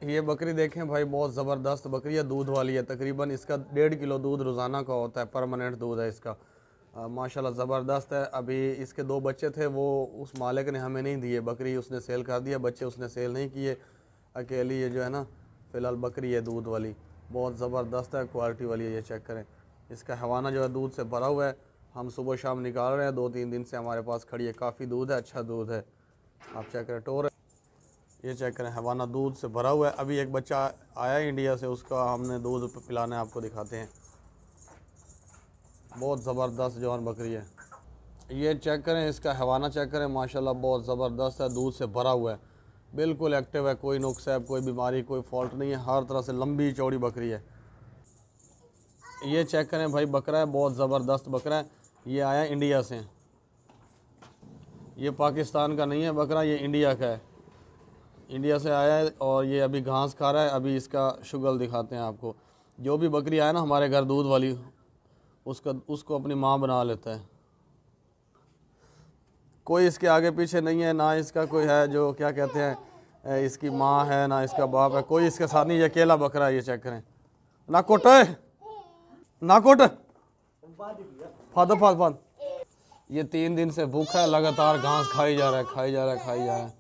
ये बकरी देखें भाई, बहुत ज़बरदस्त बकरी है, दूध वाली है। तकरीबन इसका 1.5 किलो दूध रोज़ाना का होता है, परमानेंट दूध है इसका। माशाल्लाह ज़बरदस्त है। अभी इसके 2 बच्चे थे, वो उस मालिक ने हमें नहीं दिए, बकरी उसने सेल कर दिया, बच्चे उसने सेल नहीं किए। अकेली ये जो है ना फ़िलहाल बकरी है दूध वाली, बहुत ज़बरदस्त है, क्वालिटी वाली है। ये चेक करें, इसका हवाना जो है दूध से भरा हुआ है। हम सुबह शाम निकाल रहे हैं, 2-3 दिन से हमारे पास खड़ी है, काफ़ी दूध है, अच्छा दूध है। आप चेक करें, टोर ये चेक करें, हवाना दूध से भरा हुआ है। अभी एक बच्चा आया इंडिया से, उसका हमने दूध पिलाना है, आपको दिखाते हैं। बहुत ज़बरदस्त जवान बकरी है। ये चेक करें, इसका हवाना चेक करें, माशाल्लाह बहुत ज़बरदस्त है, दूध से भरा हुआ है, बिल्कुल एक्टिव है, कोई नुक्स है, कोई बीमारी, कोई फॉल्ट नहीं है, हर तरह से लंबी चौड़ी बकरी है। ये चेक करें भाई, बकरा है, बहुत ज़बरदस्त बकरा है। ये आया इंडिया से, ये पाकिस्तान का नहीं है बकरा, ये इंडिया का है, इंडिया से आया है। और ये अभी घास खा रहा है। अभी इसका शुगर दिखाते हैं आपको। जो भी बकरी आए ना हमारे घर दूध वाली, उसको अपनी माँ बना लेता है। कोई इसके आगे पीछे नहीं है, ना इसका कोई है जो क्या कहते हैं इसकी माँ है, ना इसका बाप है, कोई इसके साथ नहीं। ये अकेला बकरा है। ये चेक करें, ना कोट है, ना कोट फादो फाद फाद। ये 3 दिन से भूखा है, लगातार घास खाई जा रहा है, खाई जा रहा है, खाई जा रहा है,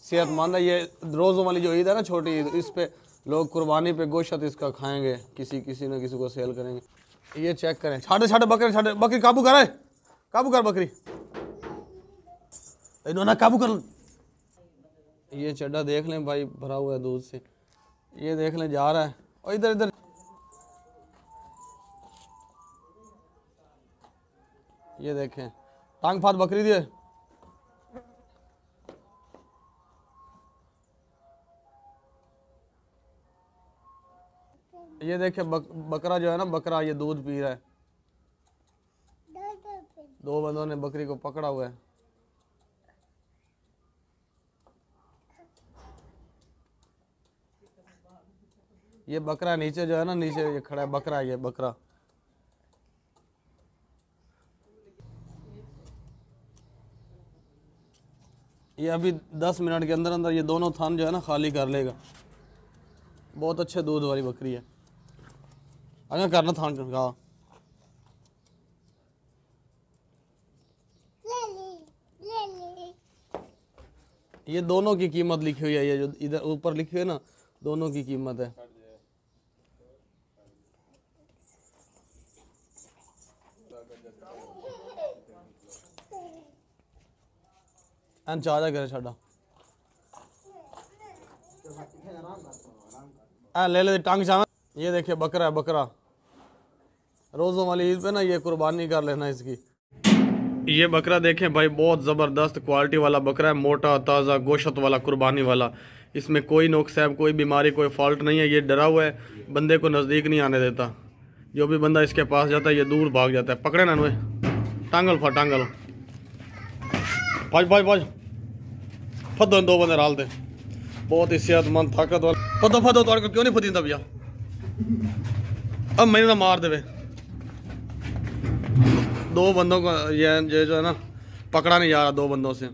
सेहतमंद है। ये रोज़ों वाली जो ईद है ना, छोटी ईद, इस पे लोग कुर्बानी पे गोश्त इसका खाएंगे, किसी न किसी को सेल करेंगे। ये चेक करें, छाड़े छाड़े बकरे, छाड़े बकरी, काबू कर, काबू कर बकरी, इन्होंने काबू कर। ये चड्डा देख लें भाई, भरा हुआ है दूध से। ये देख लें, जा रहा है, और इधर इधर। ये देखें, टांग फात बकरी दिए। ये देखे बकरा जो है ना, बकरा ये दूध पी रहा है। 2 बंदों ने बकरी को पकड़ा हुआ है। ये बकरा नीचे जो है ना, नीचे ये खड़ा है, बकरा है ये बकरा। ये अभी 10 मिनट के अंदर अंदर ये दोनों थान जो है ना खाली कर लेगा। बहुत अच्छे दूध वाली बकरी है। अगर करना थान का ये दोनों की कीमत लिखी हुई है, ये जो इधर ऊपर लिखी हुई है ना, दोनों की कीमत है। चादा करे छाड़ा ले ले टांग चाव। ये देखिए बकरा है, बकरा रोज़ों वाली ईद पे ना ये कुर्बानी कर लेना इसकी। ये बकरा देखें भाई, बहुत ज़बरदस्त क्वालिटी वाला बकरा है, मोटा ताज़ा गोश्त वाला, कुर्बानी वाला। इसमें कोई नुक्स है, कोई बीमारी, कोई फॉल्ट नहीं है। ये डरा हुआ है, बंदे को नज़दीक नहीं आने देता। जो भी बंदा इसके पास जाता है ये दूर भाग जाता है। पकड़े ना नुए, टांगल फा टांगल भाज भाज भाज फदो, 2 बंदे डालते। बहुत ही सेहतमंद ताकतवर। फदो फदो तो क्यों नहीं फदींदा भैया, अब मैंने ना मार देवे। 2 बंदों को ये जो है ना पकड़ा नहीं जा रहा 2 बंदों से।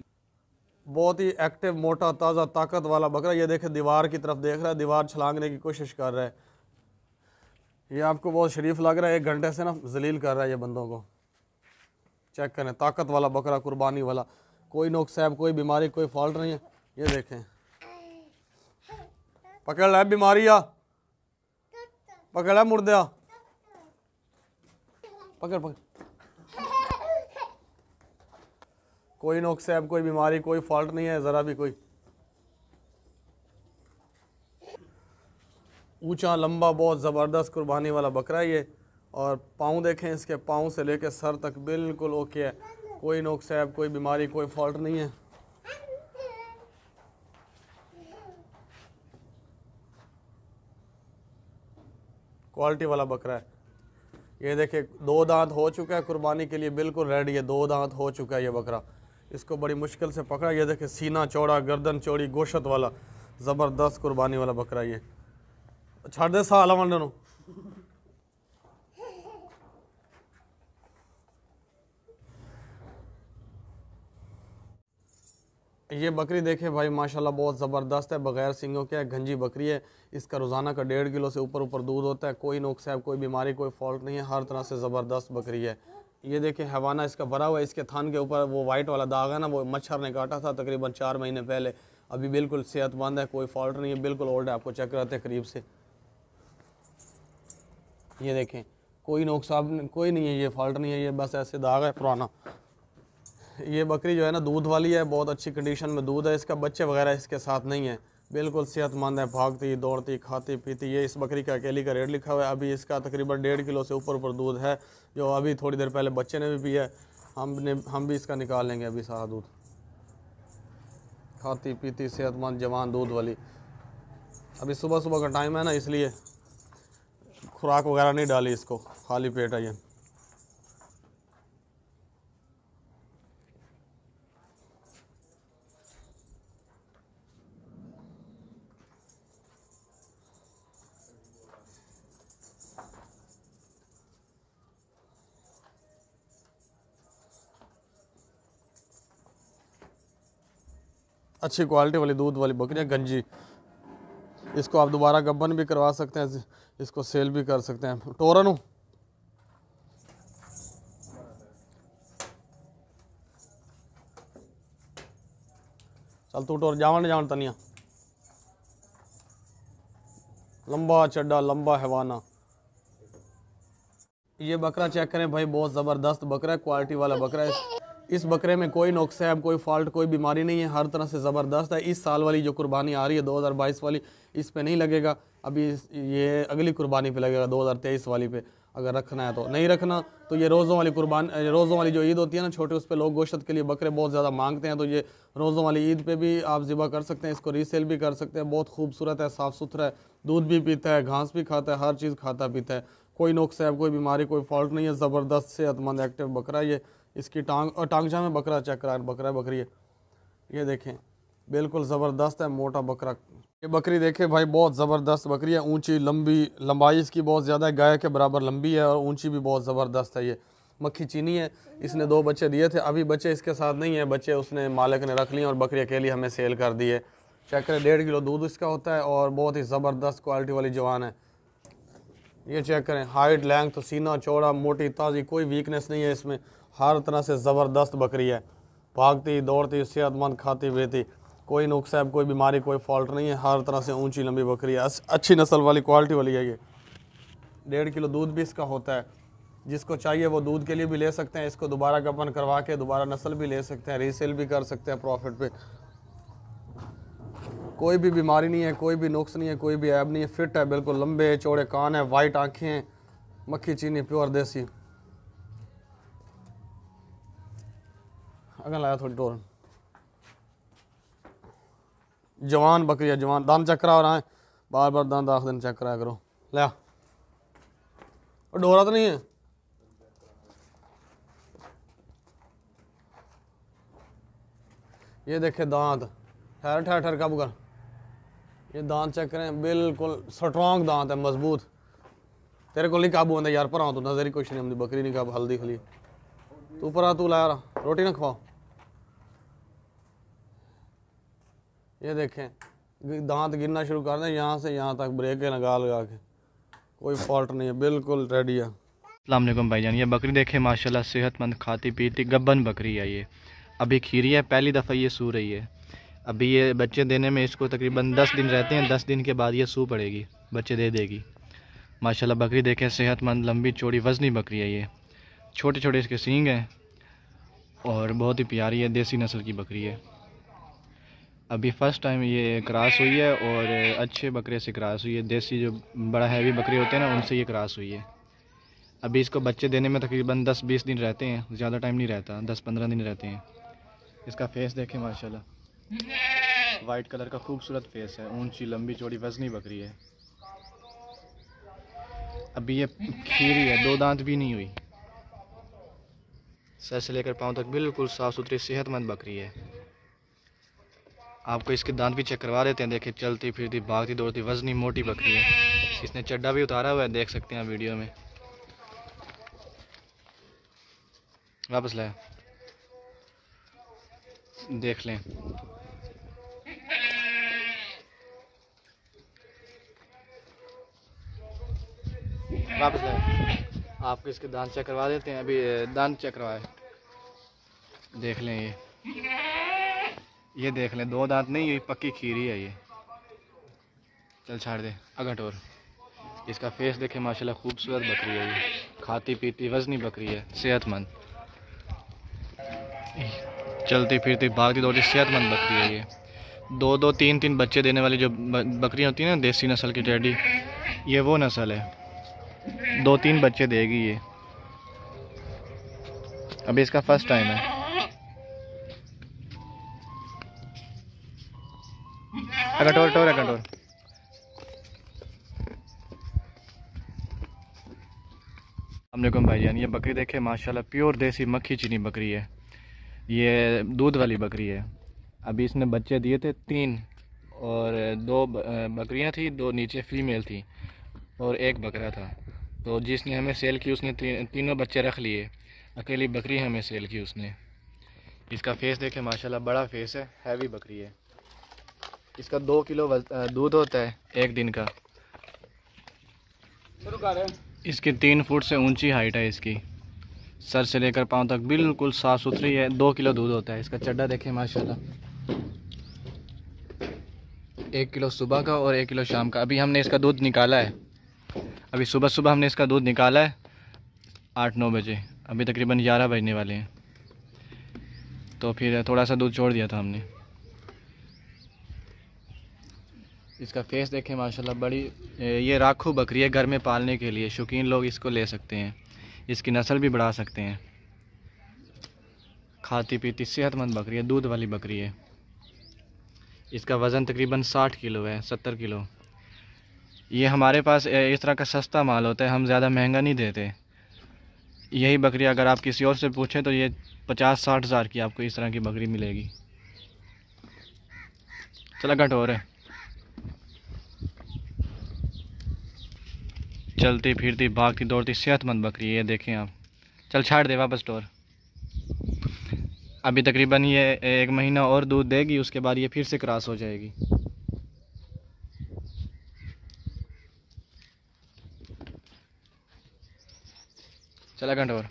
बहुत ही एक्टिव, मोटा ताज़ा, ताकत वाला बकरा। ये देखे दीवार की तरफ देख रहा है, दीवार छलांगने की कोशिश कर रहा है। ये आपको बहुत शरीफ लग रहा है, 1 घंटे से ना जलील कर रहा है ये बंदों को। चेक करें, ताकत वाला बकरा, कुर्बानी वाला, कोई नुक्स है, कोई बीमारी, कोई फॉल्ट नहीं है। ये देखें, पकड़ ला बीमारी आ, पकड़ ला मुर्दे, पकड़ पकड़। कोई नुक्स है, कोई बीमारी, कोई फॉल्ट नहीं है ज़रा भी कोई। ऊंचा लंबा, बहुत ज़बरदस्त कुर्बानी वाला बकरा है ये। और पाँव देखें, इसके पाँव से लेकर सर तक बिल्कुल ओके है, कोई नुक्स है, कोई बीमारी, कोई फॉल्ट नहीं है। क्वालिटी वाला बकरा है। ये देखिए 2 दांत हो चुका है, कुर्बानी के लिए बिल्कुल रेडी है। 2 दांत हो चुका है ये बकरा। इसको बड़ी मुश्किल से पकड़ा। ये देखिए सीना चौड़ा, गर्दन चौड़ी, गोश्त वाला, ज़बरदस्त कुर्बानी वाला बकरा ये। छाड़ दे सा अला मंडे नु। ये बकरी देखें भाई माशाल्लाह बहुत ज़बरदस्त है, बग़ैर सींगों के है, गंजी बकरी है। इसका रोज़ाना का 1.5 किलो से ऊपर दूध होता है। कोई नुक्स है, कोई बीमारी, कोई फॉल्ट नहीं है, हर तरह से ज़बरदस्त बकरी है। ये देखें हैवाना इसका भरा हुआ है। इसके थान के ऊपर वो वाइट वाला दाग है ना, वो मच्छर ने काटा था तकरीबन 4 महीने पहले। अभी बिल्कुल सेहतमंद है, कोई फॉल्ट नहीं है, बिल्कुल ओल्ड है। आपको चेक कराते हैं करीब से। ये देखें कोई नुकसान कोई नहीं है, ये फॉल्ट नहीं है, ये बस ऐसे दाग है पुराना। ये बकरी जो है ना दूध वाली है, बहुत अच्छी कंडीशन में दूध है। इसका बच्चे वगैरह इसके साथ नहीं है, बिल्कुल सेहतमंद है, भागती दौड़ती खाती पीती। ये इस बकरी का अकेली का रेट लिखा हुआ है। अभी इसका तकरीबन 1.5 किलो से ऊपर दूध है, जो अभी थोड़ी देर पहले बच्चे ने भी पिया है। हम भी इसका निकाल लेंगे अभी सारा दूध। खाती पीती सेहतमंद जवान दूध वाली। अभी सुबह सुबह का टाइम है ना, इसलिए खुराक वगैरह नहीं डाली इसको, खाली पेट है ये। अच्छी क्वालिटी वाली दूध वाली बकरियाँ गंजी। इसको आप दोबारा गब्बन भी करवा सकते हैं, इसको सेल भी कर सकते हैं। टोरन हूँ चल तू टोर जावन तनिया। लंबा चड्डा लंबा हैवाना। ये बकरा चेक करें भाई, बहुत ज़बरदस्त बकरा है, क्वालिटी वाला बकरा है। इस बकरे में कोई नुक्स है, कोई फॉल्ट, कोई बीमारी नहीं है, हर तरह से ज़बरदस्त है। इस साल वाली जो कुर्बानी आ रही है 2022 वाली, इस पे नहीं लगेगा। अभी ये अगली कुर्बानी पे लगेगा 2023 वाली पे। अगर रखना है तो, नहीं रखना तो ये रोज़ों वाली रोज़ों वाली जो ईद होती है ना छोटे, उस पर लोग गोश्त के लिए बकरे बहुत ज़्यादा मांगते हैं, तो ये रोज़ों वाली ईद पे भी आप ज़िबा कर सकते हैं। इसको रीसेल भी कर सकते हैं। बहुत खूबसूरत है, साफ़ सुथरा है, दूध भी पीता है, घास भी खाता है, हर चीज़ खाता पीता है। कोई नुक्स है, कोई बीमारी, कोई फॉल्ट नहीं है। ज़बरदस्त सेहतमंद एक्टिव बकरा ये। इसकी टांगजा में बकरा चेक करा, बकरी है। ये देखें बिल्कुल ज़बरदस्त है, मोटा बकरा। ये बकरी देखें भाई, बहुत ज़बरदस्त बकरी है, ऊंची लंबी, लंबाई इसकी बहुत ज़्यादा है, गाय के बराबर लंबी है और ऊंची भी बहुत ज़बरदस्त है। ये मक्खी चीनी है। इसने 2 बच्चे दिए थे, अभी बच्चे इसके साथ नहीं है, बच्चे उसने मालिक ने रख लिए और बकरी अकेली हमें सेल कर दी है। चेक करें 1.5 किलो दूध इसका होता है और बहुत ही ज़बरदस्त क्वालिटी वाली जवान है। ये चेक करें, हाइट लेंथ, सीना चौड़ा, मोटी ताज़ी, कोई वीकनेस नहीं है इसमें, हर तरह से ज़बरदस्त बकरी है। भागती दौड़ती सेहतमंद खाती पीती, कोई नुक्स है, कोई बीमारी, कोई फॉल्ट नहीं है, हर तरह से ऊंची लंबी बकरी है। अच्छी नस्ल वाली क्वालिटी वाली है ये। 1.5 किलो दूध भी इसका होता है। जिसको चाहिए वो दूध के लिए भी ले सकते हैं, इसको दोबारा गपन करवा के दोबारा नस्ल भी ले सकते हैं, रीसेल भी कर सकते हैं प्रॉफिट पे। कोई भी बीमारी नहीं है, कोई भी नुक्स नहीं है, कोई भी ऐब नहीं है, फिट है, बिल्कुल लंबे चौड़े कान है, वाइट आँखें, मक्खी चीनी प्योर देसी। अगर लाया थोड़ी टोर जवान बकरी है, जवान। दांत चेक करा रहा है, बार बार दांत आख दिन चेक कराया करो। लिया और डोरा तो नहीं है। ये देखे दांत, ठहर ठहर ठहर कब कर। ये दांत चेक करें, बिल्कुल स्ट्रॉन्ग दांत है, मजबूत। तेरे को नहीं काबू आंदा यार, पर तो नजर ही कुछ नहीं आती, बकरी नहीं काबू, हल्दी खली तू पर तू लाया रहा, रोटी ना खवाओ। ये देखें दांत गिरना शुरू कर दें, यहाँ से यहाँ तक ब्रेक है, लगा लगा के, कोई फॉल्ट नहीं है, बिल्कुल रेडी है। अस्सलाम वालेकुम भाईजान। ये बकरी देखें माशाल्लाह सेहतमंद खाती पीती गब्बन बकरी है। ये अभी खीरी है, पहली दफ़ा ये सू रही है। अभी ये बच्चे देने में इसको तकरीबन 10 दिन रहते हैं, 10 दिन के बाद ये सू पड़ेगी, बच्चे दे देगी। माशाल्लाह बकरी देखें सेहतमंद लंबी चौड़ी वज़नी बकरी है। ये छोटे छोटे इसके सींग हैं और बहुत ही प्यारी है, देसी नस्ल की बकरी है। अभी फ़र्स्ट टाइम ये क्रॉस हुई है और अच्छे बकरे से क्रॉस हुई है। देसी जो बड़ा हैवी बकरे होते हैं ना, उनसे ये क्रॉस हुई है। अभी इसको बच्चे देने में तकरीबन 10-20 दिन रहते हैं, ज़्यादा टाइम नहीं रहता, 10-15 दिन रहते हैं। इसका फेस देखें माशाल्लाह, वाइट कलर का खूबसूरत फेस है, ऊंची लंबी चौड़ी वज़नी बकरी है। अभी ये खीरी है, 2 दांत भी नहीं हुई। सर से लेकर पाँव तक बिल्कुल साफ़ सुथरी सेहतमंद बकरी है। आपको इसके दांत भी चेक करवा देते हैं। देखिए चलती फिरती भागती दौड़ती वज़नी मोटी बकरी है। इसने चड्डा भी उतारा हुआ है, देख सकते हैं वीडियो में। वापस लाए, देख लें। वापस लाए। आपको इसके दांत चेक करवा देते हैं। अभी दांत चेक करवाए, देख लें। ये देख लें, 2 दांत नहीं, ये पक्की खीरी है ये। चल छाड़ दे अगट। और इसका फेस देखे माशाल्लाह, खूबसूरत बकरी है ये, खाती पीती वजनी बकरी है, सेहतमंद, चलती फिरती भागती दौड़ती सेहतमंद बकरी है ये। 2-2 3-3 बच्चे देने वाली जो बकरियाँ होती हैं ना, देसी नस्ल की टेडी, ये वो नस्ल है। 2-3 बच्चे देगी ये। अभी इसका फर्स्ट टाइम है। अगटोर टोर अगटोर। अस्सलामुअलैकुम भाईजान, ये बकरी देखे माशाल्लाह, प्योर देसी मक्खी चीनी बकरी है। ये दूध वाली बकरी है। अभी इसने बच्चे दिए थे 3, और 2 बकरियां थी, 2 नीचे फीमेल थी और 1 बकरा था। तो जिसने हमें सेल की उसने तीनों बच्चे रख लिए, अकेली बकरी हमें सेल की उसने। इसका फेस देखे माशाल्लाह, बड़ा फेस है, हैवी बकरी है। इसका 2 किलो दूध होता है 1 दिन का। इसकी 3 फुट से ऊंची हाइट है इसकी, सर से लेकर पाँव तक बिल्कुल साफ़ सुथरी है। 2 किलो दूध होता है इसका। चड्डा देखें माशाल्लाह, 1 किलो सुबह का और 1 किलो शाम का। अभी हमने इसका दूध निकाला है, अभी सुबह सुबह हमने इसका दूध निकाला है 8-9 बजे। अभी तकरीबन 11 बजने वाले हैं, तो फिर थोड़ा सा दूध छोड़ दिया था हमने। इसका फेस देखें माशाल्लाह, बड़ी ये राखू बकरी है, घर में पालने के लिए शौकीन लोग इसको ले सकते हैं, इसकी नस्ल भी बढ़ा सकते हैं। खाती पीती सेहतमंद बकरी है, दूध वाली बकरी है। इसका वज़न तकरीबन 60 किलो है, 70 किलो। ये हमारे पास इस तरह का सस्ता माल होता है, हम ज़्यादा महंगा नहीं देते। यही बकरी अगर आप किसी और से पूछें तो ये 50-60 हज़ार की आपको इस तरह की बकरी मिलेगी। चला घट और है, चलती फिरती भागती दौड़ती सेहतमंद बकरी है, ये देखें आप। चल छाड़ दे वापस स्टोर। अभी तकरीबन ये 1 महीना और दूध देगी, उसके बाद ये फिर से क्रॉस हो जाएगी। चला घंटा और,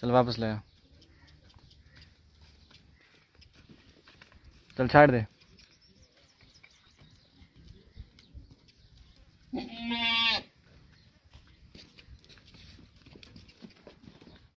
चल वापस ले आ। चल छाड़ दे।